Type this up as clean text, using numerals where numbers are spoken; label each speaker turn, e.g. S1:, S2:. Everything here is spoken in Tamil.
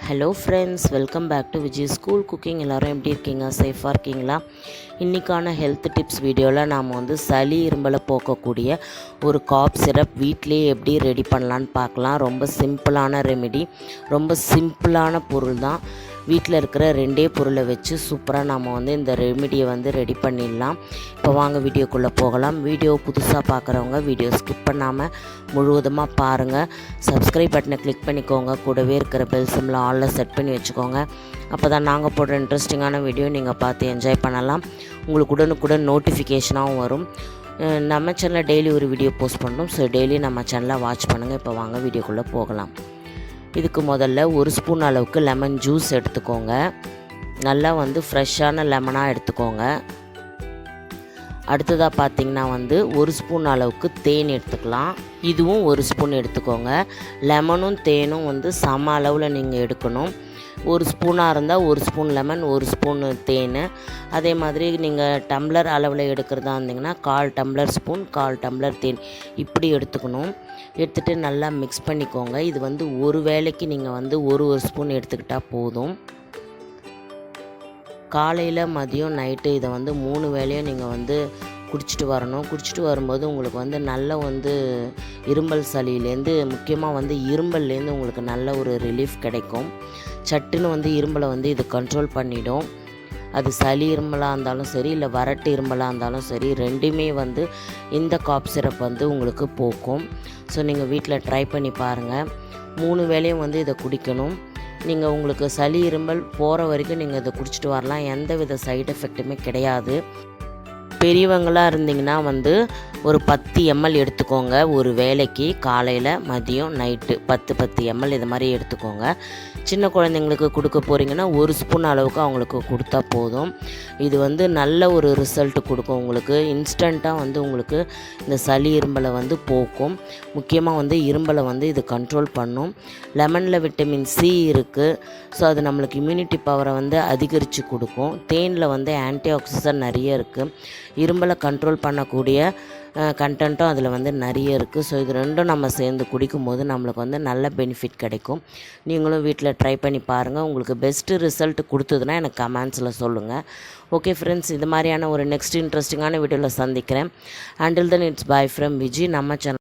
S1: Hello friends, welcome back to Vijay school cooking. எல்லோரும் எப்படி இருக்கீங்க? சேஃபாக இருக்கீங்களா? இன்றைக்கான ஹெல்த் டிப்ஸ் வீடியோவில் நாம் சளி இரும்பலை போக்கக்கூடிய ஒரு காப் சிரப் வீட்டிலே எப்படி ரெடி பண்ணலான்னு பார்க்கலாம். ரொம்ப சிம்பிளான ரெமெடி, ரொம்ப சிம்பிளான பொருள் தான். வீட்டில் இருக்கிற ரெண்டே பொருளை வச்சு சூப்பராக நாம் இந்த ரெமெடியை ரெடி பண்ணிடலாம். இப்போ வாங்க வீடியோக்குள்ளே போகலாம். வீடியோ புதுசாக பார்க்குறவங்க வீடியோ ஸ்கிப் பண்ணாமல் முழுவதுமாக பாருங்கள். சப்ஸ்கிரைப் பட்டனை கிளிக் பண்ணிக்கோங்க. கூடவே இருக்கிற பெல் சிம்மில் ஆலில் செட் பண்ணி வச்சுக்கோங்க. அப்போ தான் நாங்கள் போடுற இன்ட்ரெஸ்டிங்கான வீடியோ நீங்கள் பார்த்து என்ஜாய் பண்ணலாம். உங்களுக்கு உடனுக்குடன் நோட்டிஃபிகேஷனாகவும் வரும். நம்ம சேனலில் டெய்லி ஒரு வீடியோ போஸ்ட் பண்ணுறோம். ஸோ டெய்லி நம்ம சேனலை வாட்ச் பண்ணுங்கள். இப்போ வாங்க வீடியோக்குள்ளே போகலாம். இதுக்கு முதல்ல ஒரு ஸ்பூன் அளவுக்கு லெமன் ஜூஸ் எடுத்துக்கோங்க. நல்லா ஃப்ரெஷ்ஷான லெமனாக எடுத்துக்கோங்க. அடுத்ததாக பார்த்திங்கன்னா ஒரு ஸ்பூன் அளவுக்கு தேன் எடுத்துக்கலாம். இதுவும் ஒரு ஸ்பூன் எடுத்துக்கோங்க. லெமனும் தேனும் சம அளவில் நீங்கள் எடுக்கணும். ஒரு ஸ்பூனாக இருந்தால் ஒரு ஸ்பூன் லெமன், ஒரு ஸ்பூன் தேன். அதே மாதிரி நீங்கள் டம்ளர் அளவில் எடுக்கிறதா இருந்திங்கன்னா 1/4 டம்ளர் ஸ்பூன், 1/4 டம்ளர் தேன் இப்படி எடுத்துக்கணும். எடுத்துகிட்டு நல்லா மிக்ஸ் பண்ணிக்கோங்க. இது ஒரு வேளைக்கு நீங்கள் ஒரு ஸ்பூன் எடுத்துக்கிட்டால் போதும். காலையில், மதியம், நைட்டு இதை 3 வேளையும் நீங்கள் குடிச்சிட்டு வரணும். குடிச்சிட்டு வரும்போது உங்களுக்கு நல்ல இருமல் சளியிலேருந்து, முக்கியமாக இரும்பல்லேருந்து உங்களுக்கு நல்ல ஒரு ரிலீஃப் கிடைக்கும். சட்டுன்னு இரும்பலை இது கண்ட்ரோல் பண்ணிடும். அது சளி இருமலாக இருந்தாலும் சரி, இல்லை வறட்டு இருமலாக இருந்தாலும் சரி, ரெண்டுமே இந்த காப் சிரப் உங்களுக்கு போக்கும். ஸோ நீங்கள் வீட்டில் ட்ரை பண்ணி பாருங்கள். 3 வேளையும் இதை குடிக்கணும். நீங்கள் உங்களுக்கு சளி இருமல் போகிற வரைக்கும் நீங்கள் இதை குடிச்சிட்டு வரலாம். எந்த வித சைடு எஃபெக்ட்டுமே கிடையாது. பெரியவங்களாக இருந்திங்கன்னா ஒரு 10 ml எடுத்துக்கோங்க. ஒரு வேளைக்கு காலையில், மதியம், நைட்டு 10 ml இது மாதிரி எடுத்துக்கோங்க. சின்ன குழந்தைங்களுக்கு கொடுக்க போகிறீங்கன்னா 1 ஸ்பூன் அளவுக்கு அவங்களுக்கு கொடுத்தா போதும். இது நல்ல ஒரு ரிசல்ட் கொடுக்கும். உங்களுக்கு இன்ஸ்டண்ட்டாக உங்களுக்கு இந்த சளி இரும்பலை போக்கும். முக்கியமாக இரும்பலை இது கண்ட்ரோல் பண்ணும். லெமனில் விட்டமின் சி இருக்குது. ஸோ அது நம்மளுக்கு இம்யூனிட்டி பவரை அதிகரித்து கொடுக்கும். தேனில் ஆன்டி ஆக்சிடென்ட் நிறைய இருக்குது. இரும்பலை கண்ட்ரோல் பண்ணக்கூடிய கண்டென்ட்டும் அதில் நிறைய இருக்குது. ஸோ இது ரெண்டும் நம்ம சேர்ந்து குடிக்கும்போது நம்மளுக்கு நல்ல பெனிஃபிட் கிடைக்கும். நீங்களும் வீட்டில் ட்ரை பண்ணி பாருங்கள். உங்களுக்கு பெஸ்ட்டு ரிசல்ட் கொடுத்ததுன்னா எனக்கு கமெண்ட்ஸில் சொல்லுங்கள். ஓகே ஃப்ரெண்ட்ஸ், இது மாதிரியான ஒரு நெக்ஸ்ட் இன்ட்ரெஸ்டிங்கான வீடியோவில் சந்திக்கிறேன். Until then it's by from Viji. நம்ம சேனல்